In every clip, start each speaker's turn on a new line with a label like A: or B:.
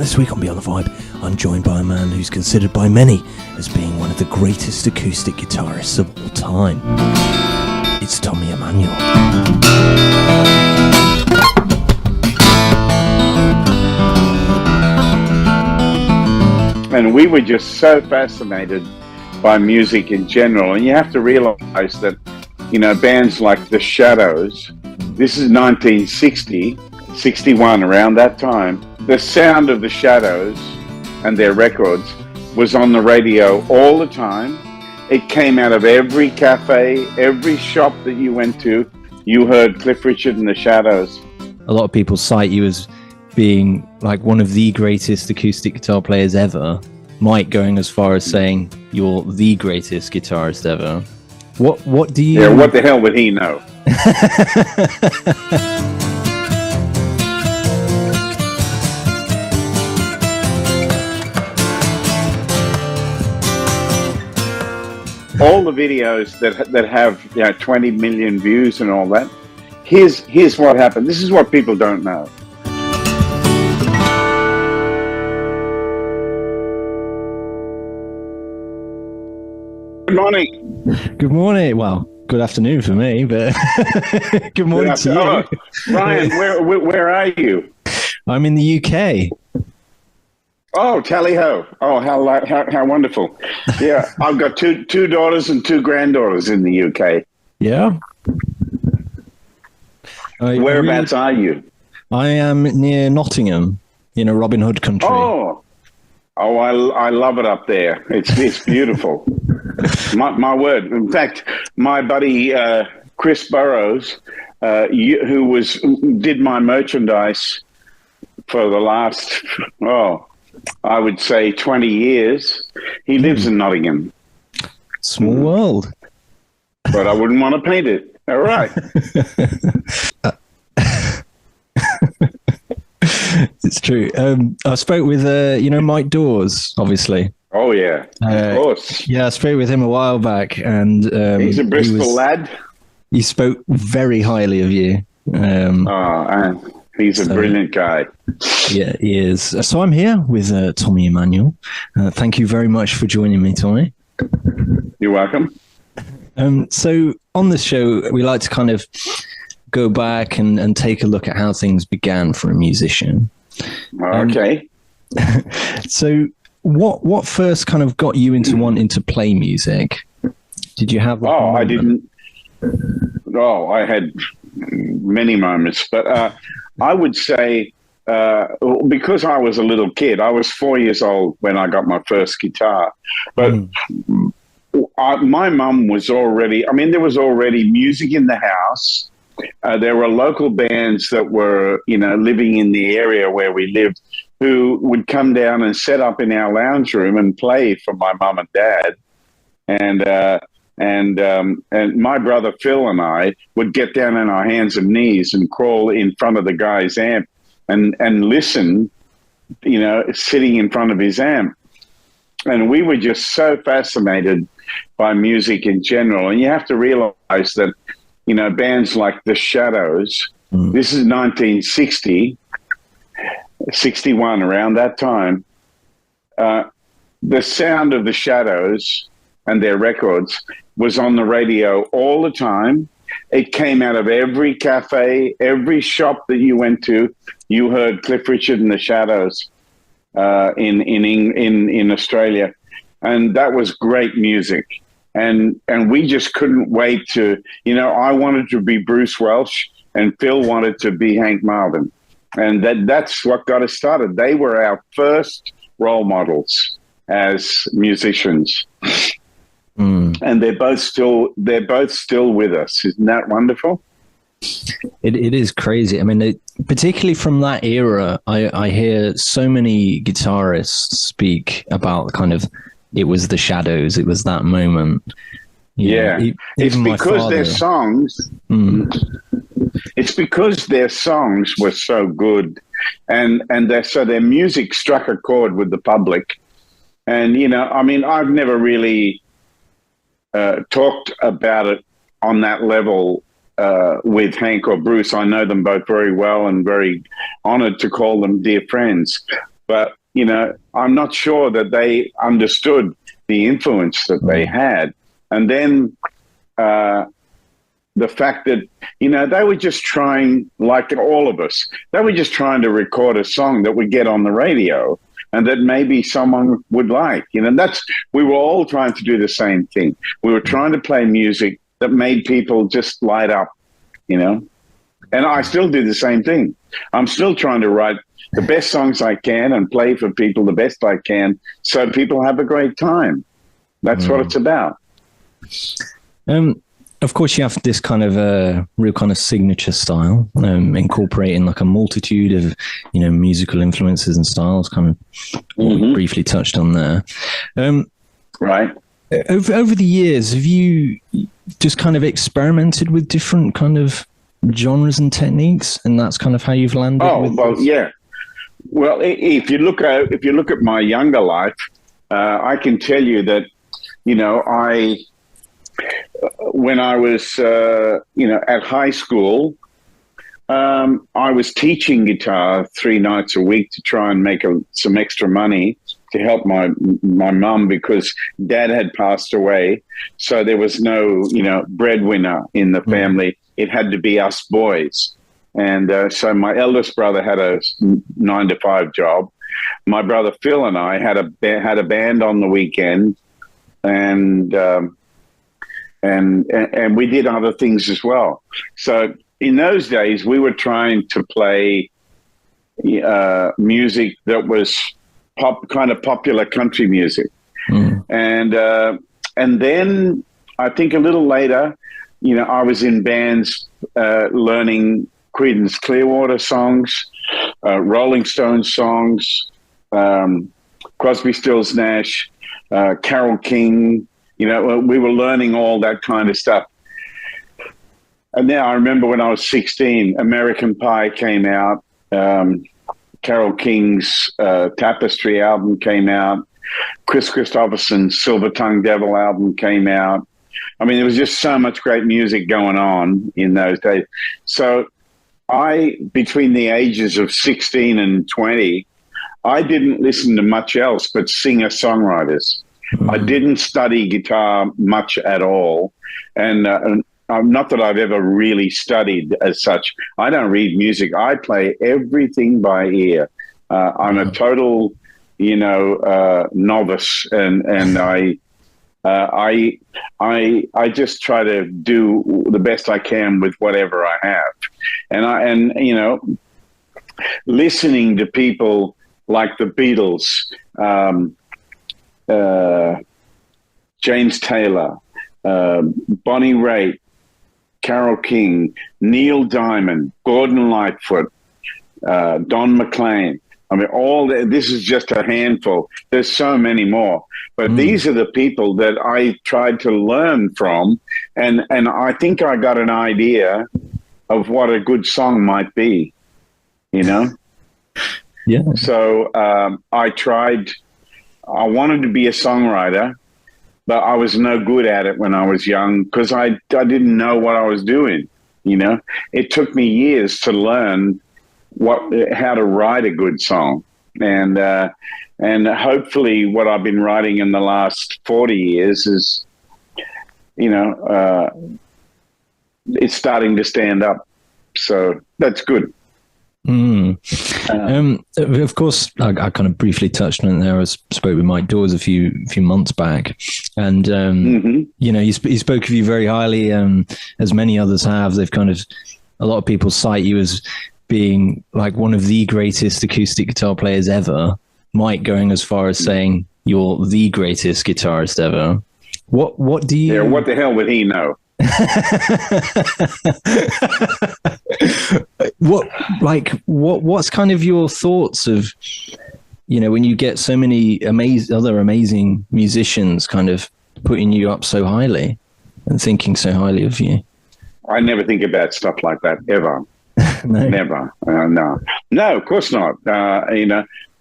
A: This week on Beyond the Vibe, I'm joined by a man who's considered by many as being one of the greatest acoustic guitarists of all time. It's Tommy Emmanuel.
B: And we were just so fascinated by music in general. And you have to realize that, you know, bands like The Shadows, this is 1960, 61, around that time, the sound of The Shadows and their records was on the radio all the time. It came out of every cafe, every shop that you went to, you heard Cliff Richard and The Shadows.
A: A lot of people cite you as being like one of the greatest acoustic guitar players ever. Mike going as far as saying you're the greatest guitarist ever. What do you...
B: Yeah, what the hell would he know? All the videos that have 20 million views and all that. Here's what happened. This is what people don't know. Good morning.
A: Good morning. Well, good afternoon for me, but good morning to you.
B: Oh, Ryan, where are you?
A: I'm in the UK.
B: Oh, tally-ho. Oh, how wonderful. Yeah, I've got two daughters and two granddaughters in the UK.
A: Yeah?
B: Whereabouts are you?
A: I am near Nottingham, in a Robin Hood country.
B: Oh, I love it up there. It's beautiful. my word. In fact, my buddy Chris Burrows, who did my merchandise for the last, I would say 20 years. He lives in Nottingham.
A: Small world.
B: But I wouldn't want to paint it. All right.
A: It's true. I spoke with, Mike Dawes, obviously.
B: Oh, yeah. Of course.
A: Yeah, I spoke with him a while back. And
B: he's a Bristol lad.
A: He spoke very highly of you.
B: He's a brilliant guy.
A: Yeah, he is. So I'm here with Tommy Emmanuel. Thank you very much for joining me, Tommy.
B: You're welcome.
A: So on this show, we like to kind of go back and take a look at how things began for a musician.
B: Okay.
A: So what first kind of got you into wanting to play music? Did you have...
B: I didn't... I had many moments, but I would say because I was a little kid, I was 4 years old when I got my first guitar, but my mum was already, there was already music in the house. There were local bands that were, living in the area where we lived who would come down and set up in our lounge room and play for my mum and dad. And my brother Phil and I would get down on our hands and knees and crawl in front of the guy's amp and listen, sitting in front of his amp. And we were just so fascinated by music in general. And you have to realize that, bands like The Shadows, this is 1960, 61, around that time, the sound of The Shadows and their records was on the radio all the time. It came out of every cafe, every shop that you went to, you heard Cliff Richard and The Shadows in Australia. And that was great music. And we just couldn't wait to, I wanted to be Bruce Welch and Phil wanted to be Hank Marvin. And that's what got us started. They were our first role models as musicians. And they're both still with us. Isn't that wonderful?
A: It is crazy. Particularly from that era, I hear so many guitarists speak about kind of, it was The Shadows, it was that moment.
B: It's because their songs. It's because their songs were so good, and their music struck a chord with the public. And I've never really talked about it on that level with Hank or Bruce. I know them both very well and very honored to call them dear friends. But I'm not sure that they understood the influence that they had. And then the fact that, they were just trying, like all of us, they were just trying to record a song that would get on the radio and that maybe someone would like. We were all trying to do the same thing. We were trying to play music that made people just light up, and I still do the same thing. I'm still trying to write the best songs I can and play for people the best I can so people have a great time. That's what it's about.
A: Of course, you have this kind of real kind of signature style, incorporating like a multitude of, musical influences and styles, kind of what we briefly touched on there.
B: Right.
A: Over the years, have you just kind of experimented with different kind of genres and techniques, and that's kind of how you've landed?
B: Yeah. Well, if you look at my younger life, I can tell you that, when I was, at high school, I was teaching guitar 3 nights a week to try and make some extra money to help my mum, because Dad had passed away. So there was no, breadwinner in the family. It had to be us boys. And so my eldest brother had a 9-to-5 job. My brother Phil and I had a band on the weekend, and we did other things as well. So in those days, we were trying to play music that was kind of popular country music. And then I think a little later, I was in bands learning Creedence Clearwater songs, Rolling Stones songs, Crosby, Stills, Nash, Carole King. We were learning all that kind of stuff. And now I remember when I was 16, American Pie came out. Carole King's Tapestry album came out. Chris Christopherson's Silver Tongue Devil album came out. I mean, there was just so much great music going on in those days. So between the ages of 16 and 20, I didn't listen to much else but singer-songwriters. I didn't study guitar much at all. And not that I've ever really studied as such. I don't read music. I play everything by ear. I'm a total, novice, and I just try to do the best I can with whatever I have. And listening to people like the Beatles, James Taylor, Bonnie Raitt, Carole King, Neil Diamond, Gordon Lightfoot, Don McLean. I mean, this is just a handful. There's so many more. But these are the people that I tried to learn from, and I think I got an idea of what a good song might be, Yeah. So I wanted to be a songwriter, but I was no good at it when I was young because I didn't know what I was doing, It took me years to learn how to write a good song. And hopefully what I've been writing in the last 40 years is, it's starting to stand up. So that's good.
A: Of course, I kind of briefly touched on it there. I spoke with Mike Dawes a few months back, and he spoke of you very highly, as many others have. They've kind of, a lot of people cite you as being like one of the greatest acoustic guitar players ever. Mike going as far as saying you're the greatest guitarist ever. What do you?
B: Yeah, what the hell would he know?
A: What's kind of your thoughts of, when you get so many amazing musicians kind of putting you up so highly and thinking so highly of you?
B: I never think about stuff like that ever.
A: No.
B: Never. No, of course not.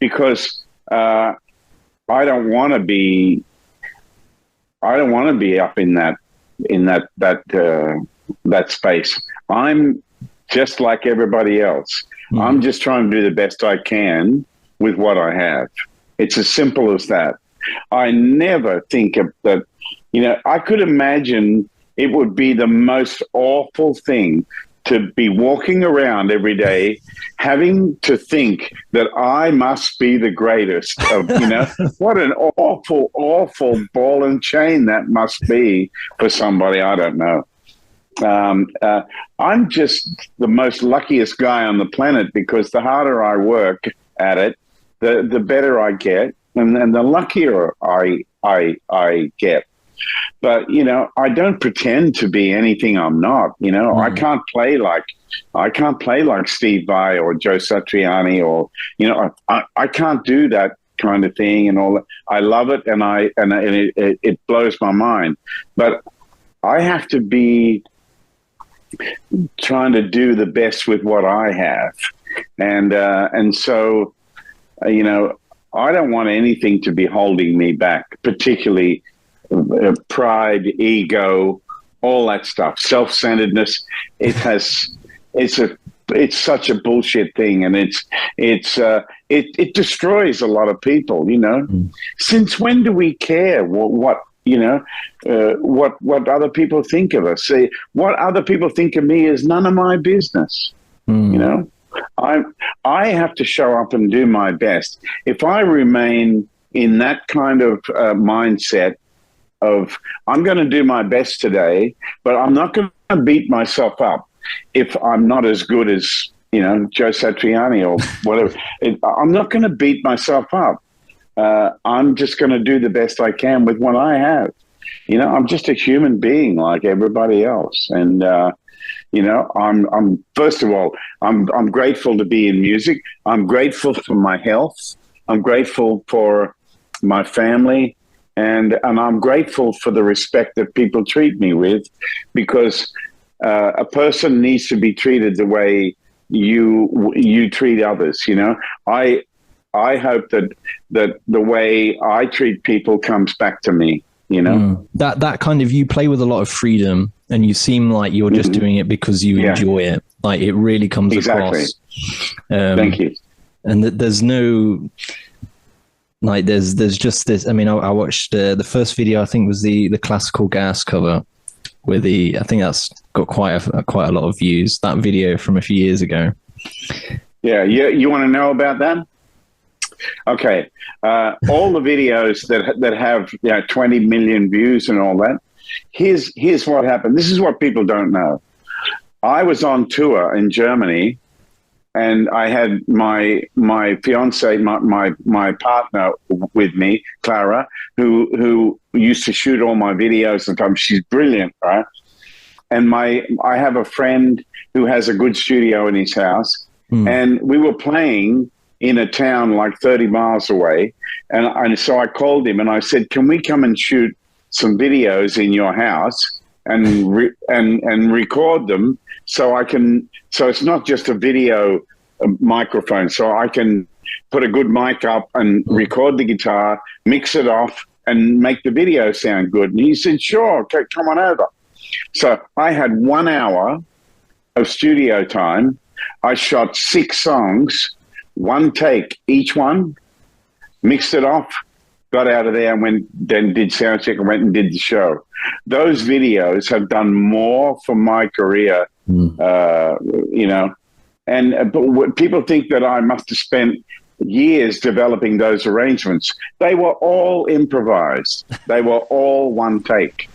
B: Because I don't want to be up in that space. I'm just like everybody else. I'm just trying to do the best I can with what I have. It's as simple as that. I never think of that. You know, I could imagine it would be the most awful thing to be walking around every day having to think that I must be the greatest of, you know, what an awful, awful ball and chain that must be for somebody. I don't know. I'm just the most luckiest guy on the planet, because the harder I work at it, the better I get, and the luckier I get. But, you know, I don't pretend to be anything I'm not. You know, I can't play like Steve Vai or Joe Satriani, or, you know, I can't do that kind of thing and all that. I love it, and it blows my mind. But I have to be trying to do the best with what I have, and so, you know, I don't want anything to be holding me back, particularly pride, ego, all that stuff, self-centeredness. It's such a bullshit thing, and it destroys a lot of people. You know, since when do we care what you know, what other people think of us? See, what other people think of me is none of my business. You know, I have to show up and do my best. If I remain in that kind of mindset of I'm going to do my best today, but I'm not going to beat myself up if I'm not as good as, you know, Joe Satriani or whatever. I'm not going to beat myself up. I'm just going to do the best I can with what I have. You know, I'm just a human being like everybody else, and you know, I'm first of all, I'm grateful to be in music. I'm grateful for my health. I'm grateful for my family. And I'm grateful for the respect that people treat me with, because a person needs to be treated the way you treat others. You know, I hope that the way I treat people comes back to me. You know,
A: that kind of, you play with a lot of freedom, and you seem like you're just doing it because you enjoy it. Like, it really comes across.
B: Thank you.
A: And there's no. Like, there's just this. I mean, I watched the first video. I think was the Classical Gas cover, with I think that's got quite a lot of views. That video from a few years ago.
B: Yeah, you want to know about that? Okay, all the videos that have 20 million views and all that. Here's what happened. This is what people don't know. I was on tour in Germany. And I had my fiance, my partner with me, Clara, who used to shoot all my videos and stuff. She's brilliant, right? And I have a friend who has a good studio in his house, and we were playing in a town like 30 miles away, and so I called him and I said, "Can we come and shoot some videos in your house and record them so I can?" So it's not just a video microphone, so I can put a good mic up and record the guitar, mix it off, and make the video sound good. And he said, "Sure, okay, come on over." So I had 1 hour of studio time. I shot 6 songs, 1 take each one, mixed it off, got out of there and then did sound check and went and did the show. Those videos have done more for my career, you know. But people think that I must have spent years developing those arrangements. They were all improvised. They were all 1 take.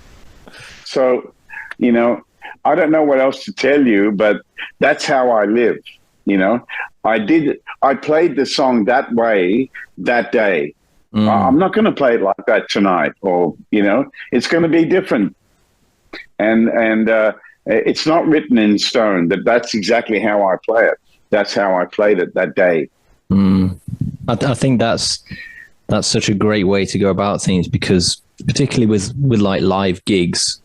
B: So, you know, I don't know what else to tell you, but that's how I live. You know, I played the song that way that day. I'm not going to play it like that tonight, or, you know, it's going to be different. And it's not written in stone that's exactly how I play it. That's how I played it that day.
A: I think that's such a great way to go about things, because particularly with like live gigs,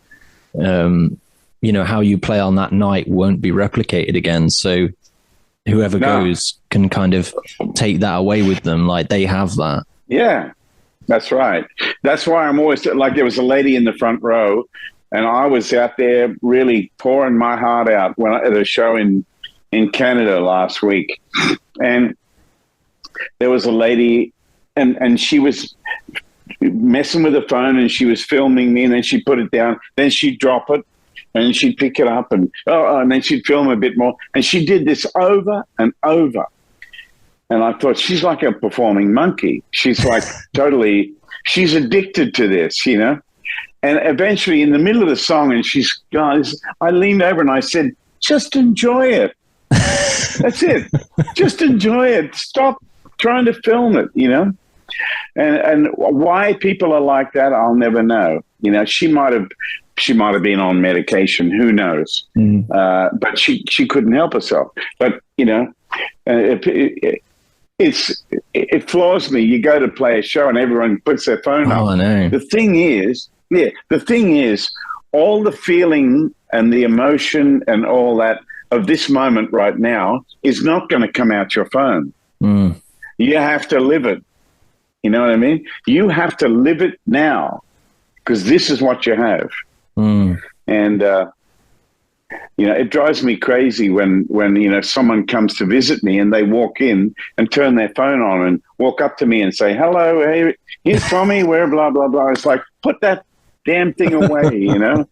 A: you know, how you play on that night won't be replicated again. So whoever goes can kind of take that away with them. Like, they have that. Yeah,
B: that's right. That's why I'm always like, there was a lady in the front row, and I was out there really pouring my heart out at a show in Canada last week. And there was a lady, and she was messing with the phone, and she was filming me, and then she'd put it down, then she'd drop it, and she'd pick it up, and then she'd film a bit more. And she did this over and over. And I thought, she's like a performing monkey. She's like totally, she's addicted to this, you know? And eventually in the middle of the song, and I leaned over and I said, just enjoy it. That's it. Just enjoy it. Stop trying to film it, you know? And why people are like that, I'll never know. You know, she might have been on medication. Who knows? But she couldn't help herself. But you know, it floors me. You go to play a show and everyone puts their phone up.
A: I know.
B: The thing is, all the feeling and the emotion and all that of this moment right now is not going to come out your phone. You have to live it. You know what I mean? You have to live it now, because this is what you have. And, you know, it drives me crazy when, you know, someone comes to visit me and they walk in and turn their phone on and walk up to me and say, hello, hey, here's Tommy, where blah, blah, blah. It's like, put that damn thing away, you know?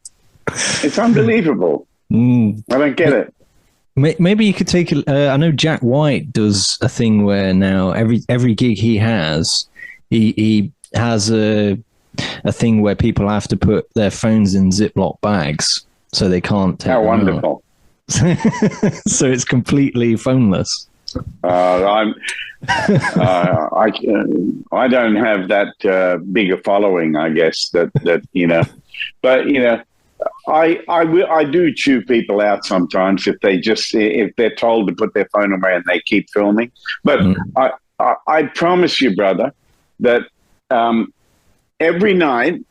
B: It's unbelievable. I don't get it.
A: Maybe you could take I know Jack White does a thing where now every gig he has, he has a thing where people have to put their phones in Ziploc bags so they can't take
B: How
A: them
B: wonderful.
A: So it's completely phoneless.
B: I don't have that bigger following, I guess, that you know, but you know, I do chew people out sometimes if they're told to put their phone away and they keep filming. But I promise you, brother, that every night,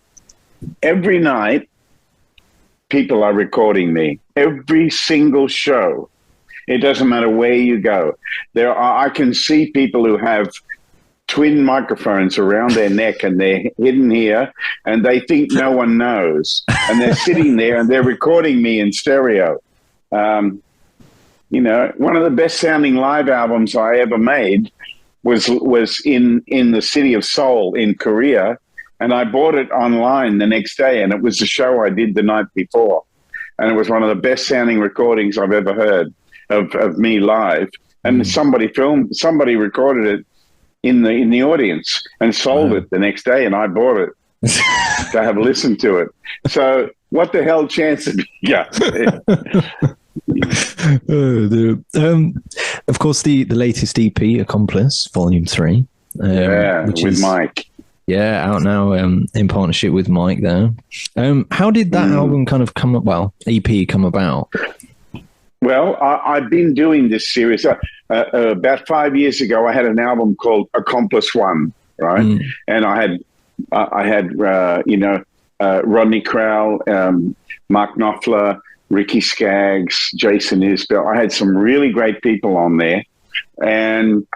B: people are recording me. Every single show. It doesn't matter where you go. I can see people who have twin microphones around their neck and they're hidden here and they think no one knows. And they're sitting there and they're recording me in stereo. You know, one of the best sounding live albums I ever made was in the city of Seoul in Korea. And I bought it online the next day, and it was the show I did the night before. And it was one of the best sounding recordings I've ever heard of me live. And somebody recorded it in the audience and sold it the next day, and I bought it to have listened to it. So what the hell chance have you got?
A: Of course, the latest EP, Accomplice, Volume 3.
B: With Mike.
A: Yeah, out now in partnership with Mike there. How did that album kind of EP come about?
B: Well, I've been doing this series. About 5 years ago, I had an album called Accomplice 1, right? And I had you know, Rodney Crowell, Mark Knopfler, Ricky Skaggs, Jason Isbell. I had some really great people on there. And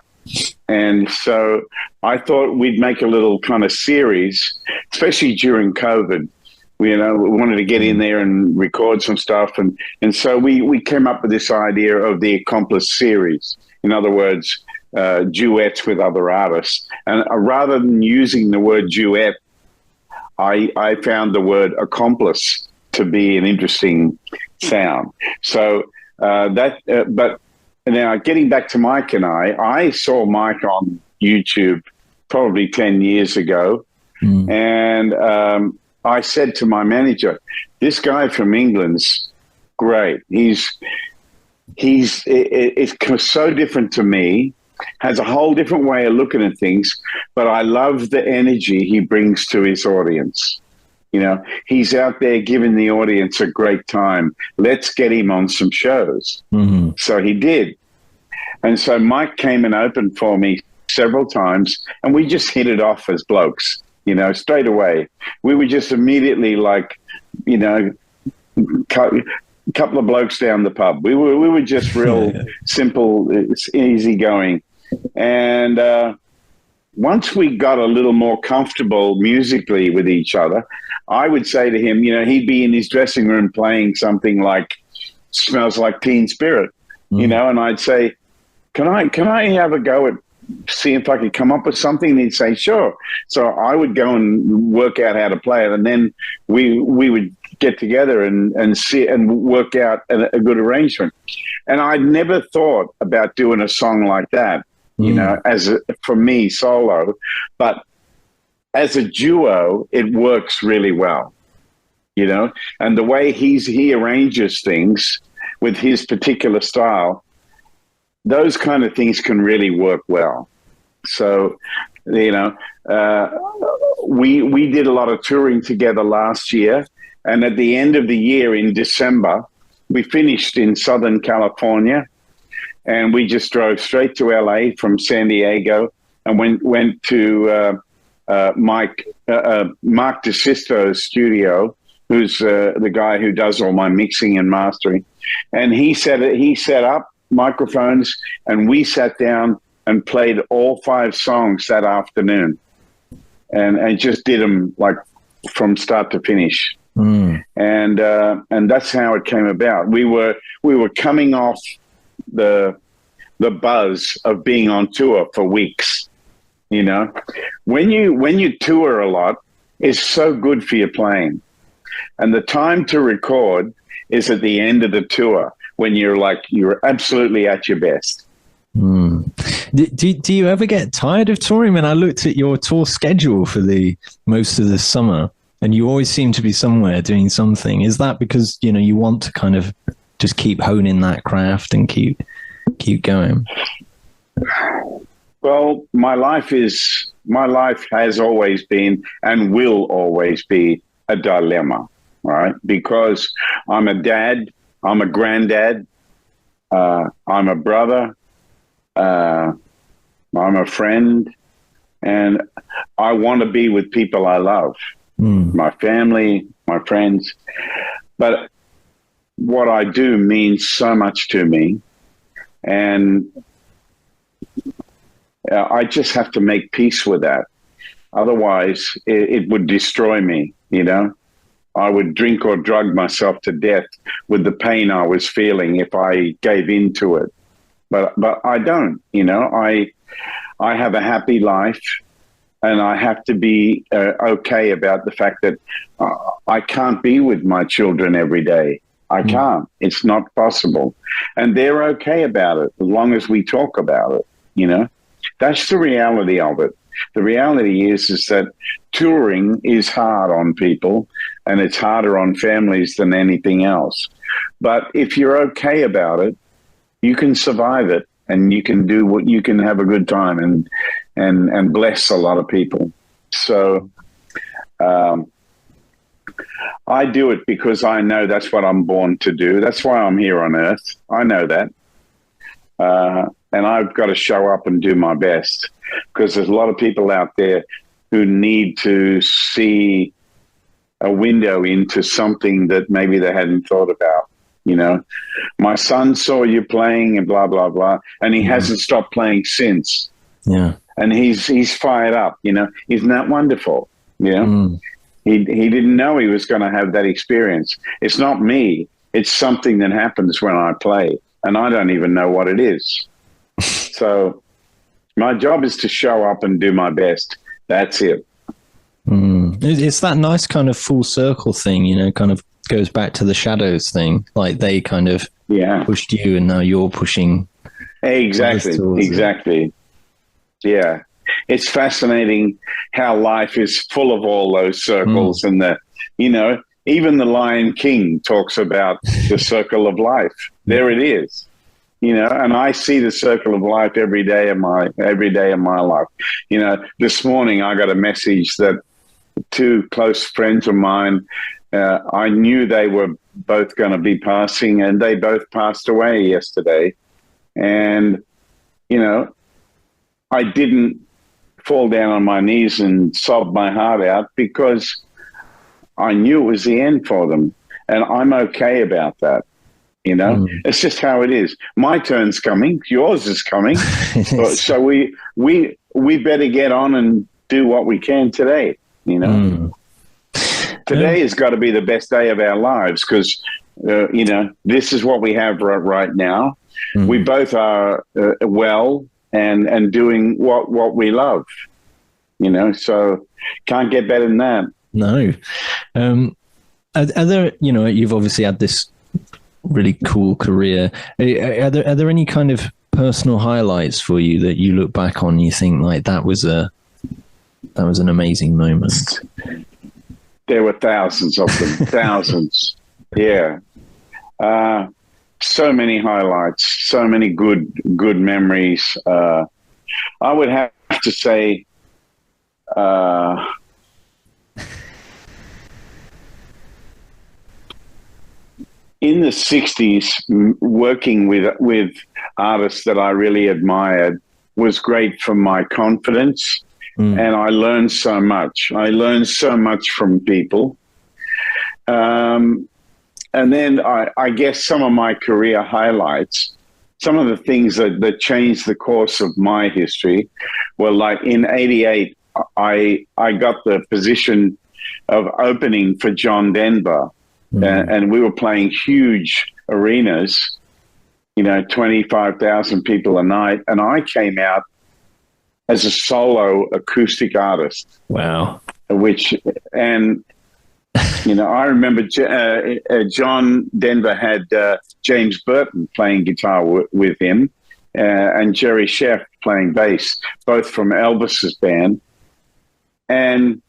B: so I thought we'd make a little kind of series, especially during COVID. We wanted to get in there and record some stuff. And so we came up with this idea of the Accomplice series. In other words, duets with other artists. And rather than using the word duet, I found the word accomplice to be an interesting sound. So but now getting back to Mike and I saw Mike on YouTube probably 10 years ago. And I said to my manager, this guy from England's great. It's so different to me, has a whole different way of looking at things, but I love the energy he brings to his audience. You know, he's out there giving the audience a great time. Let's get him on some shows. So he did. And so Mike came and opened for me several times, and we just hit it off as blokes, you know, straight away. We were just immediately like, you know, couple of blokes down the pub. We were just real simple, easy going. And once we got a little more comfortable musically with each other, I would say to him, you know, he'd be in his dressing room playing something like Smells Like Teen Spirit, you know, and I'd say, can I have a go at see if I could come up with something. And he'd say, sure. So I would go and work out how to play it. And then we would get together and see and work out a good arrangement. And I'd never thought about doing a song like that, you know, for me solo, but as a duo, it works really well, you know, and the way he arranges things with his particular style, those kind of things can really work well. So, you know, we did a lot of touring together last year. And at the end of the year in December, we finished in Southern California, and we just drove straight to LA from San Diego and went to Mark DeSisto's studio, who's the guy who does all my mixing and mastering. And he set up microphones, and we sat down and played all 5 songs that afternoon, and just did them like from start to finish. And that's how it came about. We were coming off the buzz of being on tour for weeks. You know, when you tour a lot, it's so good for your playing, and the time to record is at the end of the tour when you're absolutely at your best.
A: Do you ever get tired of touring? When I looked at your tour schedule for the most of the summer, and you always seem to be somewhere doing something. Is that because, you know, you want to kind of just keep honing that craft and keep going?
B: Well, my life has always been and will always be a dilemma, right? Because I'm a dad, I'm a granddad, I'm a brother, I'm a friend, and I want to be with people I love. My family, my friends. But what I do means so much to me. And I just have to make peace with that. Otherwise, it would destroy me, you know. I would drink or drug myself to death with the pain I was feeling if I gave in to it. But I don't, you know. I have a happy life. And I have to be okay about the fact that I can't be with my children every day. I can't. It's not possible. And they're okay about it as long as we talk about it, you know. That's the reality of it. The reality is that touring is hard on people, and it's harder on families than anything else. But if you're okay about it, you can survive it, and you can do what you can have a good time and bless a lot of people. So I do it because I know that's what I'm born to do. That's why I'm here on earth. I know that. And I've got to show up and do my best, because there's a lot of people out there who need to see a window into something that maybe they hadn't thought about. You know, my son saw you playing and blah, blah, blah, and he hasn't stopped playing since.
A: Yeah.
B: And he's fired up, you know. Isn't that wonderful? You know, he didn't know he was going to have that experience. It's not me. It's something that happens when I play, and I don't even know what it is. So my job is to show up and do my best. That's it.
A: It's that nice kind of full circle thing, you know, kind of goes back to the Shadows thing. Like they kind of pushed you, and now you're pushing. Exactly. Yeah. It's fascinating how life is full of all those circles, and you know, even the Lion King talks about the circle of life. There it is, you know, and I see the circle of life every day of my life. You know, this morning I got a message that 2 close friends of mine, I knew they were both going to be passing, and they both passed away yesterday. And, you know, I didn't fall down on my knees and sob my heart out, because I knew it was the end for them. And I'm okay about that. You know, it's just how it is. My turn's coming. Yours is coming. So we better get on and do what we can today. You know, today has got to be the best day of our lives, because, you know, this is what we have right now. We both are well.
B: and doing what we love, you know. So can't get better than that.
A: No. Are there, you know, you've obviously had this really cool career. Are there any kind of personal highlights for you that you look back on and you think like that was an amazing moment?
B: There were thousands of them, thousands. Yeah. So many highlights, so many good memories. I would have to say, in the 60s, working with artists that I really admired was great for my confidence. And I learned so much. I learned so much from people. And then I guess some of my career highlights, some of the things that changed the course of my history were like in 88, I got the position of opening for John Denver. And we were playing huge arenas, you know, 25,000 people a night. And I came out as a solo acoustic artist.
A: Wow.
B: And you know, I remember John Denver had James Burton playing guitar with him, and Jerry Sheff playing bass, both from Elvis's band. And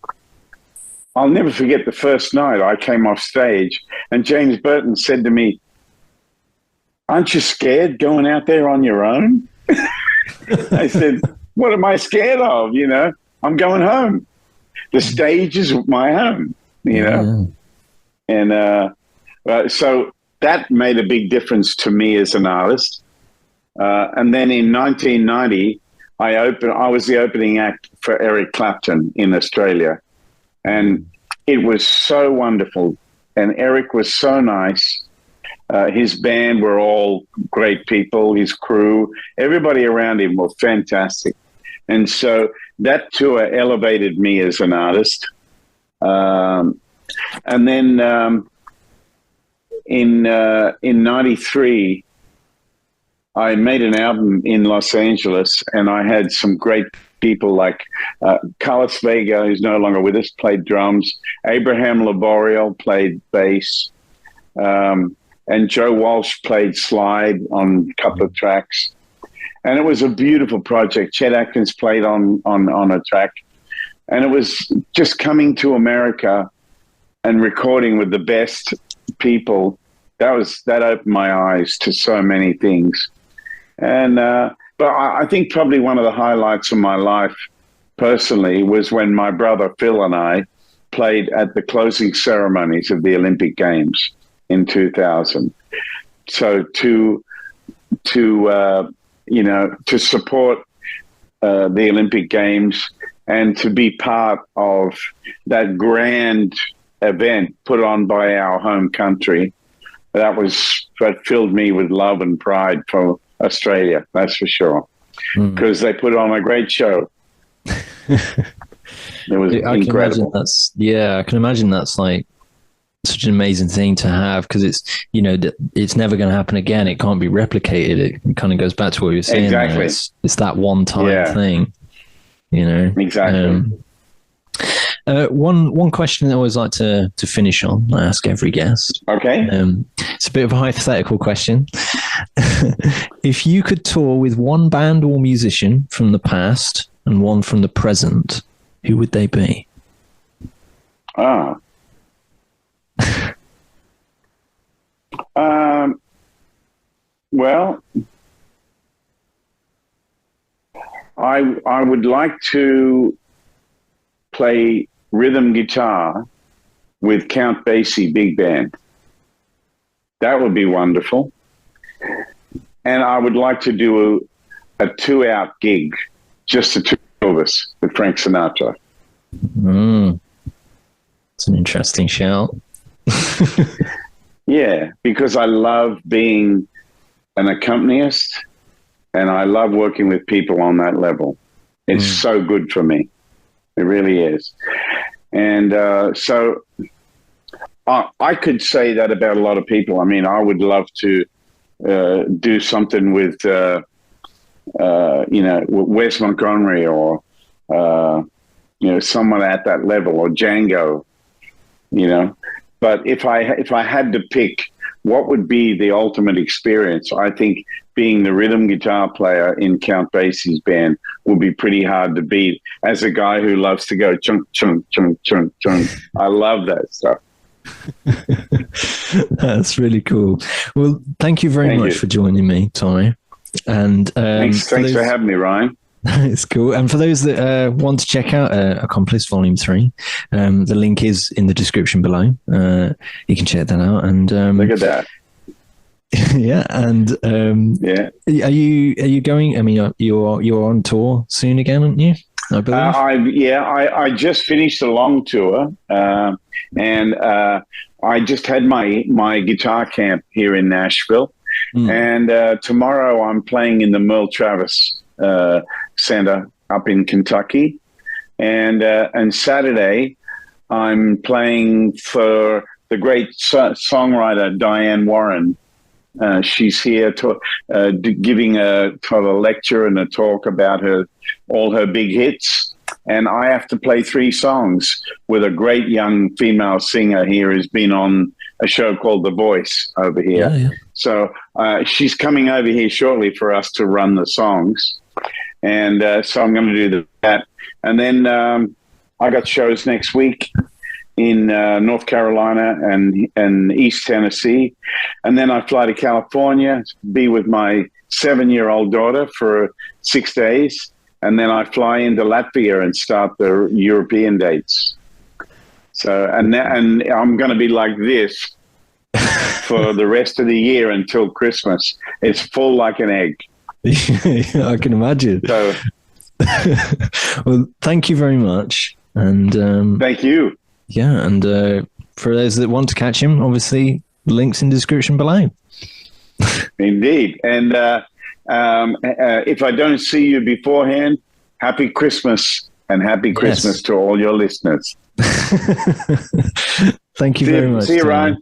B: I'll never forget the first night I came off stage and James Burton said to me, "Aren't you scared going out there on your own?" I said, "What am I scared of? You know, I'm going home. The stage is my home, you know?" And so that made a big difference to me as an artist. And then in 1990, I was the opening act for Eric Clapton in Australia. And it was so wonderful. And Eric was so nice. His band were all great people, his crew, everybody around him were fantastic. And so that tour elevated me as an artist. And then in 93, I made an album in Los Angeles, and I had some great people like Carlos Vega, who's no longer with us, played drums. Abraham Laboriel played bass. And Joe Walsh played slide on a couple of tracks. And it was a beautiful project. Chet Atkins played on a track. And it was just coming to America and recording with the best people. That opened my eyes to so many things. And but I think probably one of the highlights of my life personally was when my brother Phil and I played at the closing ceremonies of the Olympic Games in 2000. So to support the Olympic Games and to be part of that grand event put on by our home country, that filled me with love and pride for Australia, that's for sure, because they put on a great show. It was incredible.
A: I can imagine that's like such an amazing thing to have, because it's, you know, it's never going to happen again. It can't be replicated. It kind of goes back to what you were saying.
B: Exactly.
A: It's that one time thing, you know.
B: Exactly.
A: One question that I always like to finish on, I ask every guest.
B: Okay.
A: It's a bit of a hypothetical question. If you could tour with one band or musician from the past and one from the present, who would they be?
B: Well, I would like to play rhythm guitar with Count Basie Big Band. That would be wonderful. And I would like to do a 2-out gig, just the two of us, with Frank Sinatra.
A: It's an interesting shout.
B: Yeah, because I love being an accompanist and I love working with people on that level. It's so good for me. It really is. And so I could say that about a lot of people. I mean, I would love to do something with Wes Montgomery or someone at that level, or Django. But if I had to pick, what would be the ultimate experience? I think being the rhythm guitar player in Count Basie's band would be pretty hard to beat. As a guy who loves to go chunk, chunk, chunk, chunk, chunk, I love that stuff.
A: That's really cool. Well, thank you very much for joining me, Tommy. And
B: thanks for having me, Ryan.
A: It's cool. And for those that want to check out Accomplice Volume 3, the link is in the description below. You can check that out. And
B: look at that.
A: Yeah. And are you going? I mean, you're on tour soon again, aren't you? I believe. I just finished a long tour, and I just had my guitar camp here in Nashville, and tomorrow I'm playing in the Merle Travis Center up in Kentucky, and Saturday I'm playing for the great songwriter Diane Warren. She's here giving a lecture and a talk about all her big hits, and I have to play 3 songs with a great young female singer here who's been on a show called The Voice over here. Yeah. So she's coming over here shortly for us to run the songs. And so I'm going to do that. And then I got shows next week in North Carolina and East Tennessee. And then I fly to California, be with my 7-year-old daughter for 6 days. And then I fly into Latvia and start the European dates. So, and I'm going to be like this for the rest of the year until Christmas. It's full like an egg. I can imagine.
B: So,
A: well, thank you very much. And
B: thank you.
A: Yeah, and for those that want to catch him, obviously, links in the description below.
B: Indeed. And if I don't see you beforehand, happy Christmas, and happy Christmas to all your listeners.
A: Thank you very much.
B: See you, Ryan.